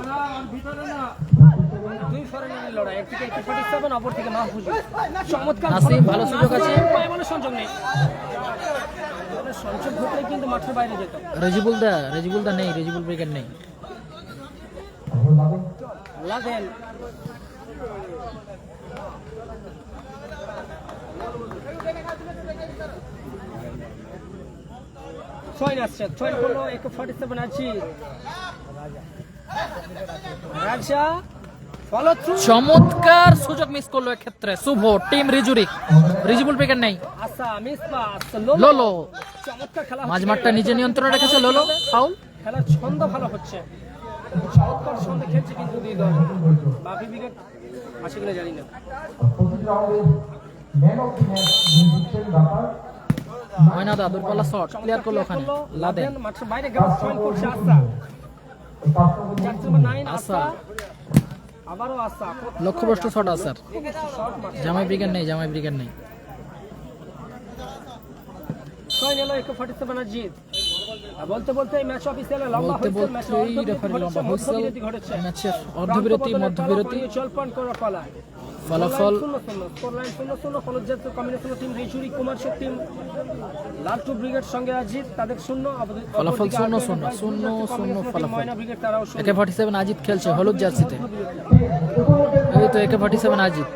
দুই ফরেনারের লড়াই, একদিকে 47, অপর থেকে মাহফুজু। চমৎকার নাসিম, ভালো সুযোগ আছে। পায়ে বলে সংযোগ নেই, সংযোগ ঘটলে কিন্তু মাঠের বাইরে যেত। রেজিবুল দা নেই, রেজিবুল ব্রিগেড নেই। লাদেন ছয় আসছে, ছয় হলো 147 আছে রাজা ফলো থ্রু চমৎকার সুযোগ মিস করলো এক্ষেত্রে শুভ। টিম রিজুরিক, রিজিবল ব্রেকার নেই। আশা মিস পাস লোলো চমৎকার খেলা মাঝমাঠটা নিজে নিয়ন্ত্রণে রেখেছে লোলো। ফাউল। খেলার ছন্দ ভালো হচ্ছে, চমৎকার ছন্দে খেলছে কিন্তু দুই দল। বাকি উইকেট আছে কিনা জানি না। ময়নাদা দূরপাল্লা শট ক্লিয়ার করলো ওখানে লাদেন। মাঠের বাইরে গেল, পয়েন্ট করছে আশা। জার্সি নাম্বার 9 আশা, আবারও আশা। লক্ষ্যভ্রষ্ট শট আসার। শট মারছে, জামাই ব্রিগেড নেই, জামাই ব্রিগেড নেই। ছয় নিল 147 জিত। বলতে বলতে এই ম্যাচ অফিসিয়ালি লম্বা বলতে হয়েছে, ম্যাচ বলতেই রেফারি লম্বা হুইসেল। মধ্যবিরতি ঘটেছে, ম্যাচের অর্ধবিরতি, মধ্যবিরতি। জলপান করা পালা। ফলাফল 0-0, স্কোরলাইন 0-0। ফলজাতীয় কম্বিনেশন টিম রিজুরি কুমার শেখ টিম লালটু ব্রিগেড সঙ্গে আজিত, তাদের 0। ফলাফল 0-0 ফলাফল। ময়না ব্রিগেড তারাও 0। AK-47 আজিত খেলছে হলুদ জার্সিতে। এই তো AK-47 আজিত।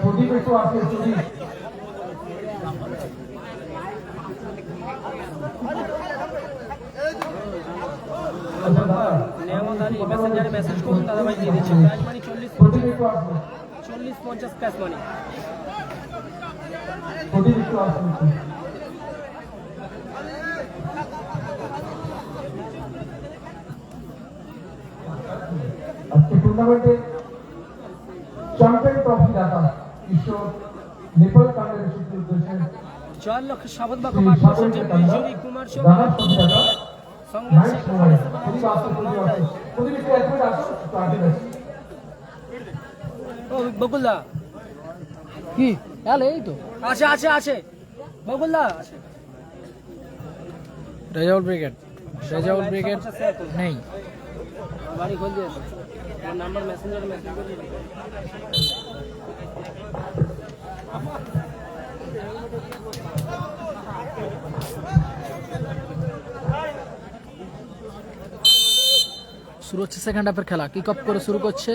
প্রদীপ একটু আসে, প্রদীপ নিয়ামত আলী মেসেঞ্জারে মেসেজ করুন, দাদা ভাই দিয়ে দিচ্ছে প্রাইজ মানি 40 একটু আসবে, 40-50 প্রাইজ মানি। প্রদীপ একটু আসবে। আজকে টুর্নামেন্টে চ্যাম্পিয়ন ট্রফি দাতা ঈশ্বর নেপাল কাউন্সিলের উদ্দেশ্যে 4 লক্ষ শপথ বাক্য পাঠ করছেন টিম রিজুরি কুমার শেখ সঙ্গে আছে ও বকুলদা। কি আলে এই তো আছে আছে আছে বকুলদা আছে। রেজাউল ব্রিগেড, রেজাউল ব্রিগেড নেই। বাড়ি খোল দিয়েছে, নাম্বার মেসেঞ্জারে মেসেজ করে দিন। শুরু হচ্ছে সেকেন্ড হাফের খেলা। কিক অফ করে শুরু করছে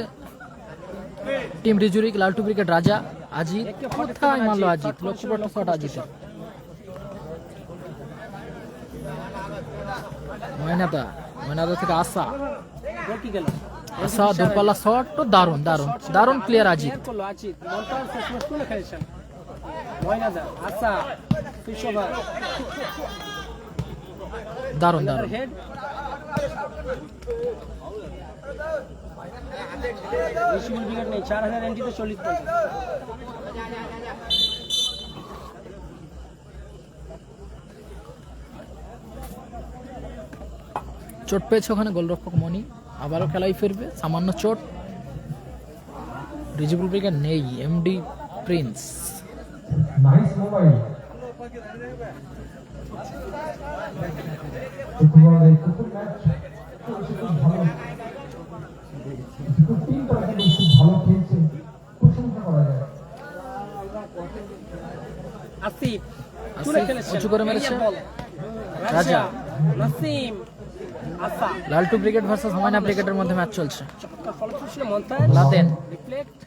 টিম রিজুরিক। লালটু ব্রিগেড রাজা আজিত। কোথায় মারলো আজিত? লক্ষ্যভ্রষ্ট শট আজিতের। ময়নাদা, ময়নাদা থেকে আশা। গোল কি গেল? আশা দূরপাল্লা শট তো দারুণ দারুণ দারুণ ক্লিয়ার আজিত। ক্লিয়ার করলো আজিত। মন্টার শেষ ম্যাচ তুলে খেলেছেন ময়নাদা। আশা সুশোভা দারুণ দারুণ। হেড রিসিভিং উইকেট নেই, 4000 এন্ট্রিতে 40-50। চোট পেয়েছে ওখানে গোলরক্ষক মনি। আবারও খেলায় ফিরবে, সামান্য চোট। রিজিবল ব্রিগেড নেই, এমডি প্রিন্স। নাইস মোবাইল কুকুর ম্যাচ ভালো, তিন তারা কিন্তু খুব ভালো খেলছে, প্রশংসা করা যায়। আসিফ আসিফ তুলে খেলেছেন, উঁচু করে মেরেছে। Ball Raja. Raja Nasim Asha. Laltu brigade versus Moyna ব্রিগেডের মধ্যে ম্যাচ চলছে। চমৎকার ফলাফল ছিল Montaj. Laden, reflect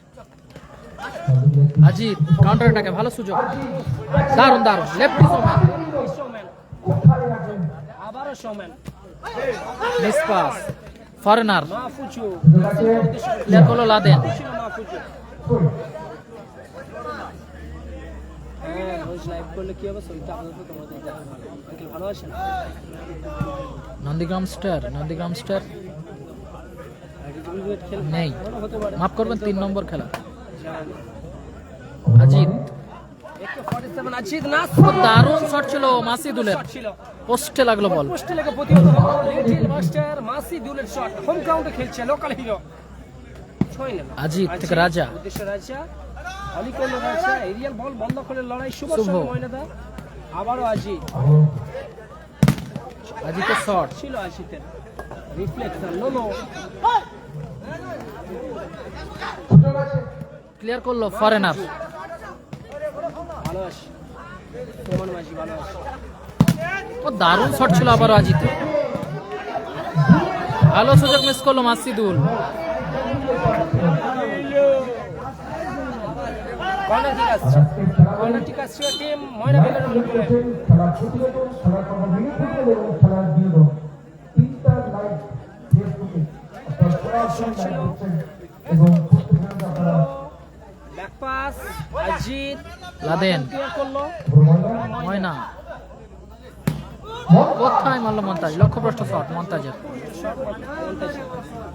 Ajit counter অ্যাটাকে ভালো সুযোগ। দারুণ দারুণ লেফট শোম্যান, শোম্যান, আবারও showman. Miss pass foreigner. Mahfuzu clear করলো লাদেন। ছিল মাহফুজু। হ্যাঁ রোজ লাইভ করলে কি হবে সেটা আপনাদের তোমাদের দেখা ভালো। আঙ্কেল ভালো আছেন? নন্দীগ্রাম স্টার, নন্দীগ্রাম স্টার রিজুরি খেল নেই। বড় হতে পারে। মাফ করবেন, 3 নম্বর খেলা। আজিত 147 আজিত নাস দারুণ শট ছিল মাসিদুলের, শট ছিল। পোস্টে লাগলো বল। পোস্টে লেগে প্রতিহত হলো লিটল মাস্টার মাসিদুলের শট। হোম গ্রাউন্ডে খেলছে, লোকাল হিরো। ছয় না আজিত থেকে রাজা। উদ্দেশ্য রাজা অলিকল রাজা এরিয়াল বল বন্ধ করে লড়াই। শুভ শুভ। ময়নাদা আবারও আজিত। আজিতের শট ছিল আজিতের রিফ্লেকশন। লোলো ক্লিয়ার করলো ফরেনার। ভালো আছি তোমার মাঝি ভালো আছি ও দারুণ শট ছিল আবারও আজিতে, ভালো সুযোগ মিস করলো মাসিদুল। কর্নার ঠিক আসছে, কর্নার ঠিক আসছে টিম ময়না ব্রিগেডের উপরে। খেলা প্রতিবেদন, খেলার কর্মবিরতি এবং খেলার বিনোদন তিনটা লাইভ ফেসবুকে আপনারা সরাসরি লাইভ দেখছেন এবং প্রত্যেকদিন আপনারা back pass Ajit Laden clear করলো ময়না, কোথায় মারলো মন্তাজ, লক্ষ্যভ্রষ্ট শট মন্তাজের। শট মন্তাজ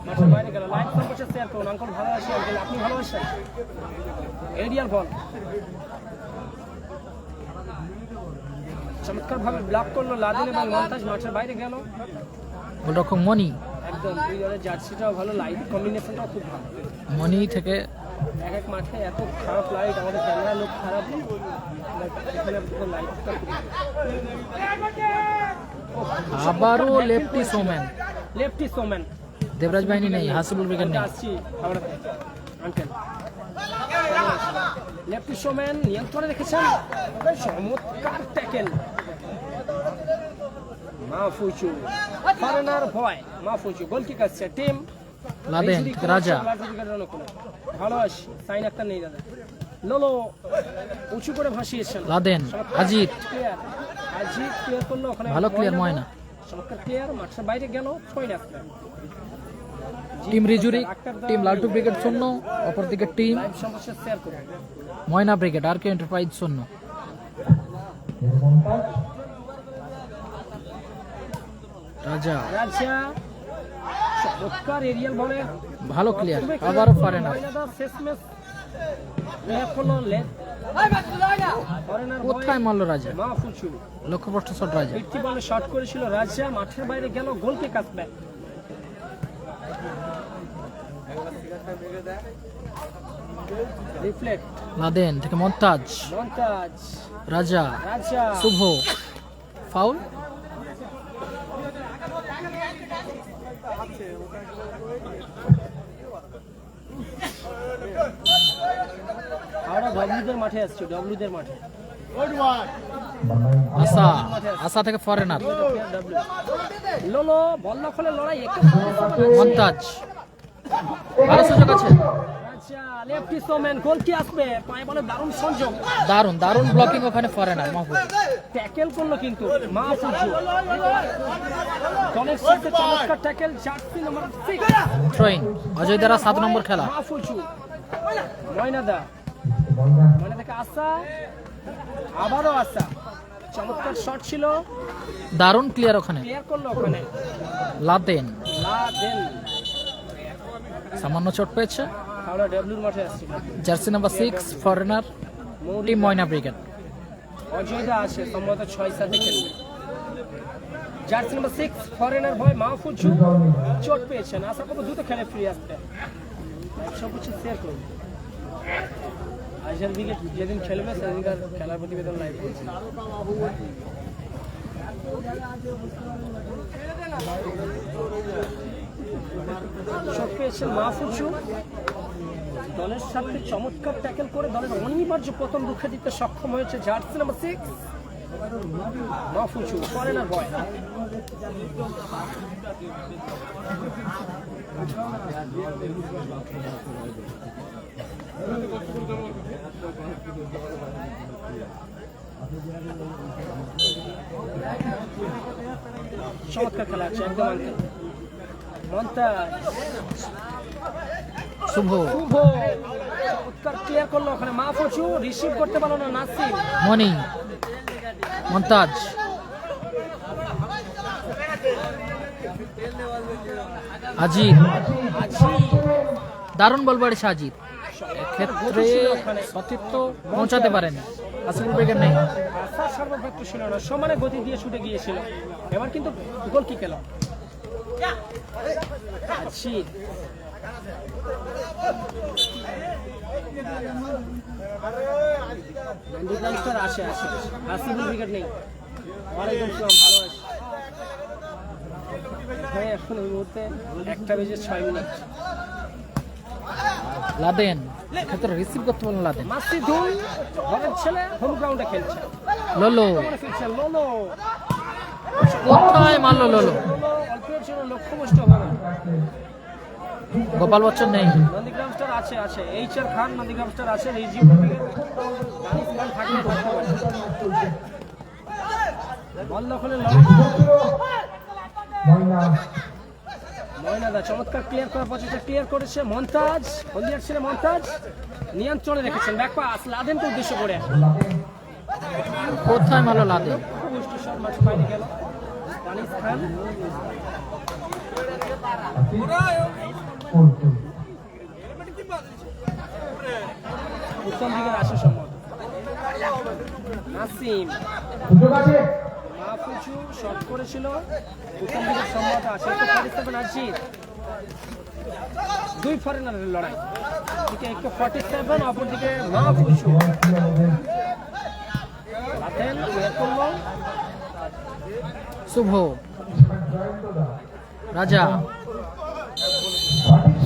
মাঠের বাইরে গেল। লাইভ সম্পর্কে শেয়ার করুন। আঙ্কল ভালো আছি, আঙ্কল আপনি ভালো আছেন? এরিয়াল বল চমৎকার ভাবে ব্লক করলো লাদেন এবং মন্তাজ, মাঠের বাইরে গেল। গোলরক্ষক মনি, একদম দুই দলের জার্সিটাও ভালো, লাইট কম্বিনেশনটাও খুব ভালো। মনি থেকে এক এক মাঠে এত খারাপ লাইট, আমাদের ক্যামেরা লোক খারাপ, এখানে লাইটটা আবারও লেফটি সোম্যান, লেফটি সোম্যান দেবরাজ বাহিনী নেই, হাসিবুল ব্রিগেড নেই। আসছি হাওড়াতে আঙ্কেল। লেফটি সোম্যান নিয়ন্ত্রণে রেখেছেন, চমৎকার ট্যাকেল মাহফুজু, ফরেনার ভয় মাহফুজু। গোল কিক আসছে টিম লাদেন রাজা, ভালো আছি, সাইন একটা নেই দাদা। লোলো উঁচু করে ভাসিয়েছেন Laden Ajit, clear, Ajit clear করলো ওখানে, ভালো ক্লিয়ার ময়না। চমৎকার ক্লিয়ার, মাঠের বাইরে গেল। ছয় টিম রিজুরি, টিম লালটু ব্রিগেড 0, অপরদিকে টিম লাইভ সমস্যা শেয়ার করুন। ময়না ব্রিগেড আর কে এন্টারপ্রাইজ 0। রাজা রাজা চমৎকার এরিয়াল বলে, ভালো ক্লিয়ার, আবারও ফরেনার। শেষ ম্যাচ লেফট করলো, ফরেনার কোথায় মারলো রাজা, মাহফুজু লক্ষ্যভ্রষ্ট শট রাজা। ফিরতি বলে শট করেছিল রাজা, মাঠের বাইরে গেল। গোল কিক আসবে রিফ্লেক্ট, লাদেন থেকে মন্তাজ, মন্তাজ রাজা, রাজা শুভ, ফাউল। আমরা ডব্লিউদের মাঠে আসছি, ডব্লিউদের মাঠে। আশা, আশা থেকে ফরেনার লোলো বল দখলে লড়াই, মন্তাজ, ভালো সুযোগ আছে। রাজা লেফটি সোম্যান, গোল কি আসবে? পায়ে বলে দারুণ সংযোগ, দারুণ দারুণ ব্লকিং ওখানে ফরেনার মাহফুজ। ট্যাকেল করলো কিন্তু মাহফুজু, দলের সাথে চমৎকার tackle, jersey number 6 throw-in Ajay দ্বারা 7 নম্বর খেলা। মাহফুজু, ময়নাদা, ময়না থেকে আসা, আবারও আসা, চমৎকার শট ছিল, দারুণ ক্লিয়ার ওখানে ক্লিয়ার করলো ওখানে লাদেন, লাদেন। সামান্য চোট পেয়েছে। হাওড়া ডব্লিউর মাঠে আসছিল, জার্সি নাম্বার 6 ফরেনার, টিম ময়না ব্রিগেড। অজয়দা আসে সম্ভবত 6-7 খেলবে। জার্সি নাম্বার 6 ফরেনার ভয় মাহফুজু চোট পেয়েছেন, আশা করবো দ্রুত খেলে ফিরে আসতে। সব কিছু শেয়ার করুন। আইসার উইকেট যেদিন খেলবে সেদিনকার খেলার প্রতিবেদন লাইভ করছি। শট পেয়েছেন মাহফুজু, দলের সাথে চমৎকার ট্যাকেল করে দলের অনিবার্য পতন রুখে দিতে সক্ষম হয়েছে জার্সি নাম্বার 6 মাহফুজু, ফরেনার বয়। চমৎকার খেলা আছে একদম আনতে। মন্তাজ, শুভ, শুভ চমৎকার ক্লিয়ার করলো ওখানে মাহফুজু, রিসিভ করতে পারলো না নাসিম। মনি, মন্তাজ, আজিত, দারুণ বল বাড়িছে আজিত, ক্ষেত্রে সতীর্থ পৌঁছাতে পারেনি, হাসিবুল ব্রিগেড নেই। আশা সর্বভক্ত ছিল না, সমানে গতি দিয়ে ছুটে গিয়েছিল, এবার কিন্তু গোল কি খেলো। আজিত, আসে আসে, হাসিবুল ব্রিগেড নেই। ওয়ালাইকুম আসসালাম, ভালো আছি ভাই। এখন এই মুহূর্তে 1:06 লাদেন, ক্ষেত্রে রিসিভ করতে পারলেন লাদেন। মাসিদুল ঘরের ছেলে হোম গ্রাউন্ডে খেলছে। লোলো মনে ফিরছে লোলো কোথায় মারলো লোলো? লোলো অল্পের জন্য লক্ষ্যভ্রষ্ট হবে। গোপাল বচ্চন নেই। নন্দীগ্রাম স্টার আছে আছে এইচ.আর. খান নন্দীগ্রাম স্টার আছে রিজিউ দানিশ খান থাকতে পারে। বল দখলে ময়নাদা চমৎকার ক্লিয়ার করার প্রচেষ্টা ক্লিয়ার করেছে মমতাজ হলদিয়ার ছেলে মমতাজ নিয়ন্ত্রণে রেখেছেন ব্যাক পাস লাদেনকে উদ্দেশ্য করে কোথায় মারলো লাদেন? পুষ্টি শট মাঠ বাইরে গেল দানিশ খান উত্তম দিকের আসা সম্ভব নাসিম মাহফুজু শট করেছিল উত্তম দিকের সম্ভবত আছে তো 47 আজিজ দুই ফরেনারের লড়াই দিকে একটু 47 অপরদিকে মাহফুজু লাতেন ক্লিয়ার করলো শুভ রাজা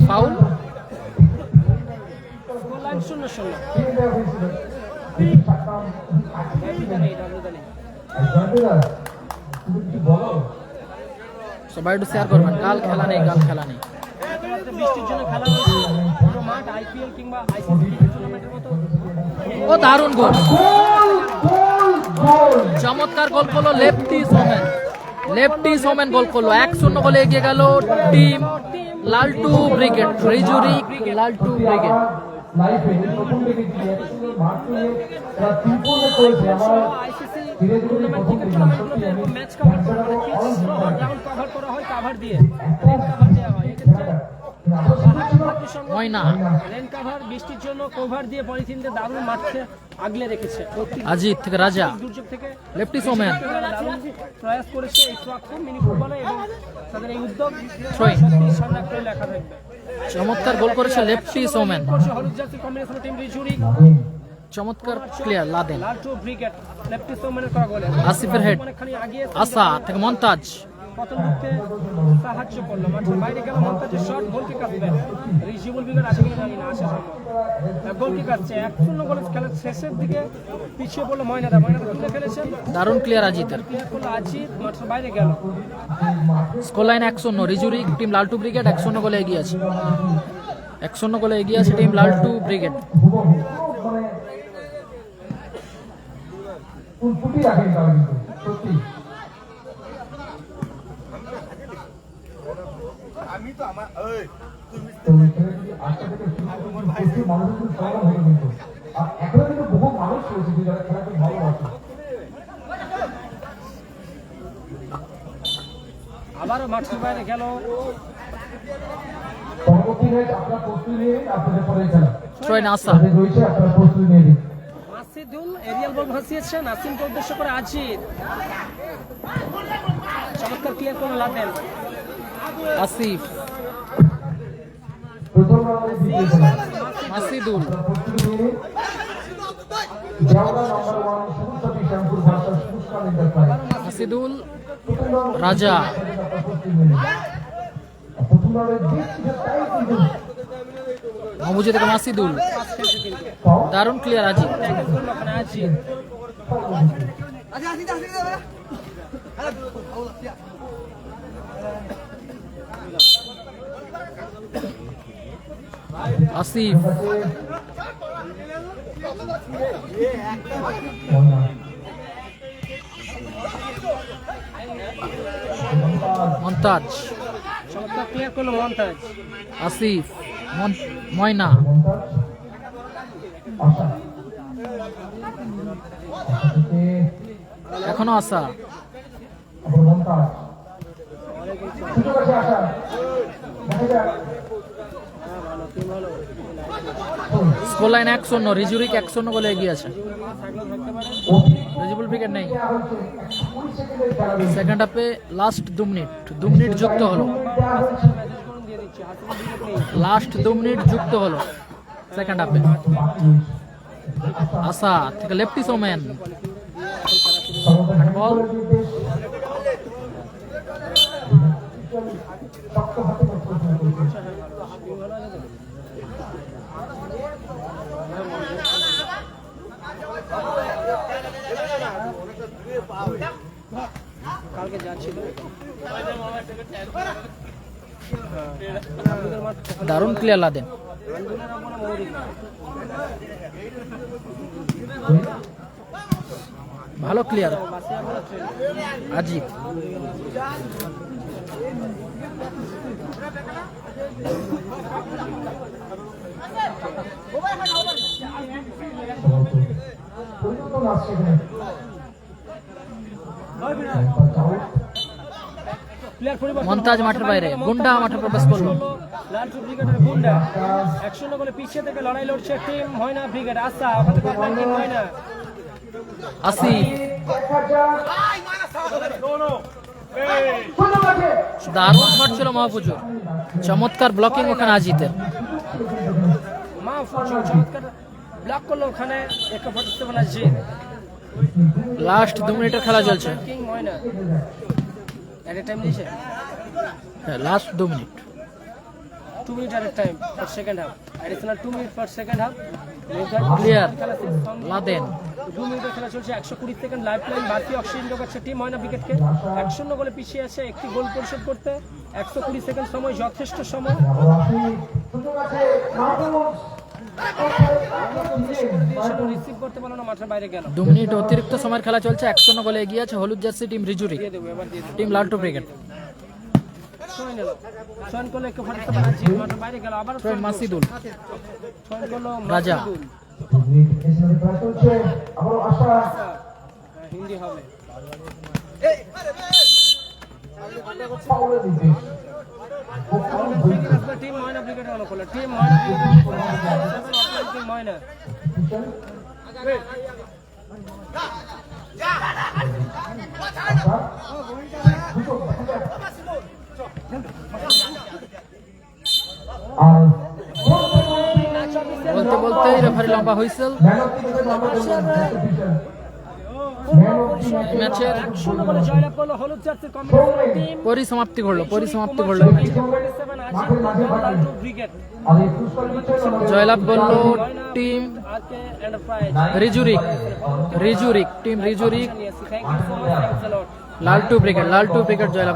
ফাউল। স্কোর লাইন 0-0 সবাই একটু শেয়ার করবেন। কাল খেলা নেই, কাল খেলা নেই। বৃষ্টির জন্য খেলা হয়েছে পুরো মাঠ আইপিএল কিংবা আইসিসি টুর্নামেন্টের মতো ও দারুণ গোল, চমৎকার গোল করলো lefty Somen. Lefty Somen goal করলো। 1-0 গোলে এগিয়ে গেল টিম লালটু ব্রিগেড। রিজুরিক Laltu brigade. ICC tournament cricket টুর্নামেন্টগুলোতে ম্যাচ কভার করা হয় রাউন্ড কভার করা হয় কভার দিয়ে লেন কভার দেওয়া হয় এক্ষেত্রে ময়না লেন কভার বৃষ্টির জন্য কভার দিয়ে পলিথিন দিয়ে দারুণ মাঠকে আগলে রেখেছে। আজিত থেকে রাজা, দুর্যোগ থেকে লেফটি সোমেন দারুণ প্রয়াস করেছে এই ট্রাকফোর মিনি ফুটবলে এবং তাদের এই উদ্যোগ থ্রোইং। সত্যি সংরক্ষণে লেখা থাকবে। চমৎকার গোল করেছে লেফটি সোমেন। করছে হলুদ জার্সি কম্বিনেশন টিম রিজুরিক চমৎকার প্লেয়ার লাদেন। লালটু ব্রিগেড লেফটি সোমেনের করা গোলে আসিফের হেড। অনেকখানি আগিয়ে আসা থেকে মন্তাজ পতন রুখতে সাহায্য করলো মাঠের বাইরে গেল মমতাজের শট গোল কিক আসবে রিজিবুল ব্রিগেড আসে কিনা জানি না আসে সম্ভব গোল কিক আসছে 1-0 গোলে খেলার শেষের দিকে পিছিয়ে পড়লো ময়নাদা তুলে ফেলেছেন দারুণ ক্লিয়ার আজিতের। ক্লিয়ার করলো আজিত মাঠের বাইরে গেল score line 1-0 রিজুরিক team Laltu brigade 1-0 গোলে এগিয়ে আছে। 1-0 গোলে এগিয়ে আছে টিম লালটু ব্রিগেড। আমি তো আমার এই আবারও মাঠের বাইরে গেল ট্রয়েন আসা মাসিদুল এরিয়াল বল ভাসিয়েছে নাসিমকে উদ্দেশ্য করে আজিত চমৎকার ক্লিয়ার করলো লাদেন আসিফ মাসিদুল মাসিদুল রাজা মাহমুজে থেকে মাসিদুল দারুণ ক্লিয়ার আজিত আজিত আসিফ মন্তাজ চমৎকার ক্লিয়ার করলো মমতাজ আসিফ ময়না এখনো আসা স্কোর লাইন 1-0 রিজুরিক 1-0 গোলে এগিয়ে আছে। রিজিবুল ব্রিগেড নেই। সেকেন্ড হাফে লাস্ট 2 মিনিট যুক্ত হলো। লাস্ট 2 মিনিট যুক্ত হলো সেকেন্ড হাফে। আসা থেকে লেফটি সোমেন বল দারুণ ক্লিয়ার লাদেন। ভালো ক্লিয়ার আজিব। মন্তাজ মাঠের বাইরে, গুন্ডা মাঠে প্রবেশ করলো। লালটু ব্রিগেডের গুন্ডা 1-0 গোলে পিছিয়ে থেকে লড়াই লড়ছে টিম ময়না ব্রিগেড। আশা ওখান থেকে টিম ময়না আসি দারুণ শট ছিল মাহফুজুর, চমৎকার ব্লকিং ওখানে আজিতের। মাহফুজুর চমৎকার ব্লক করলো ওখানে, একটা ফটো বানাচ্ছে। লাস্ট 2 মিনিটের খেলা চলছে। কিং ময়না এট এ টাইম দিয়েছে, হ্যাঁ last 2 minute. 2 minute at A time for second half, additional 2 minute for second half. Clear Laden. 2 মিনিটের খেলা চলছে, 120 সেকেন্ড লাইফ লাইন বাড়তি অক্সিজেন যোগাচ্ছে টিম ময়না ব্রিগেডকে। 1-0 গোলে পিছিয়ে আছে, একটি গোল পরিশোধ করতে 120 সেকেন্ড সময়, যথেষ্ট সময়। রিসিভ করতে পারলো না, মাঠের বাইরে গেল। 2 মিনিট অতিরিক্ত সময়ের খেলা চলছে, 1-0 গোলে এগিয়ে আছে হলুদ জার্সি টিম রিজুরি, দিয়ে দেবো এবার, দিয়ে দেবো। Team Laltu brigade. সয়ন করলো একটু ফটো বানাচ্ছে, মাঠের বাইরে গেল। আবার সৈয়দ মাসিদুল, সয়ন করলো রাজা। মাসুদুল। হিন্দি হবে। টিম ময়না ব্রিগেড হলো করলো, টিম ময়না ব্রিগেড, টিম ময়না। বলতে বলতেই রেফারি লম্বা হুইসেল। ম্যাচের 1-0 গোলে জয়লাভ করলো হলুদ জার্সির কম্বিনেশন টিম। পরিসমাপ্তি ঘটলো, পরিসমাপ্তি ঘটলো এই ম্যাচে। লালটু ব্রিগেড জয়লাভ করলো টিম আরকে এন্টারপ্রাইজ রিজুরিক, রিজুরিক টিম রিজুরিক, thank you so much, thanks a lot. Laltu brigade, Laltu brigade জয়লাভ।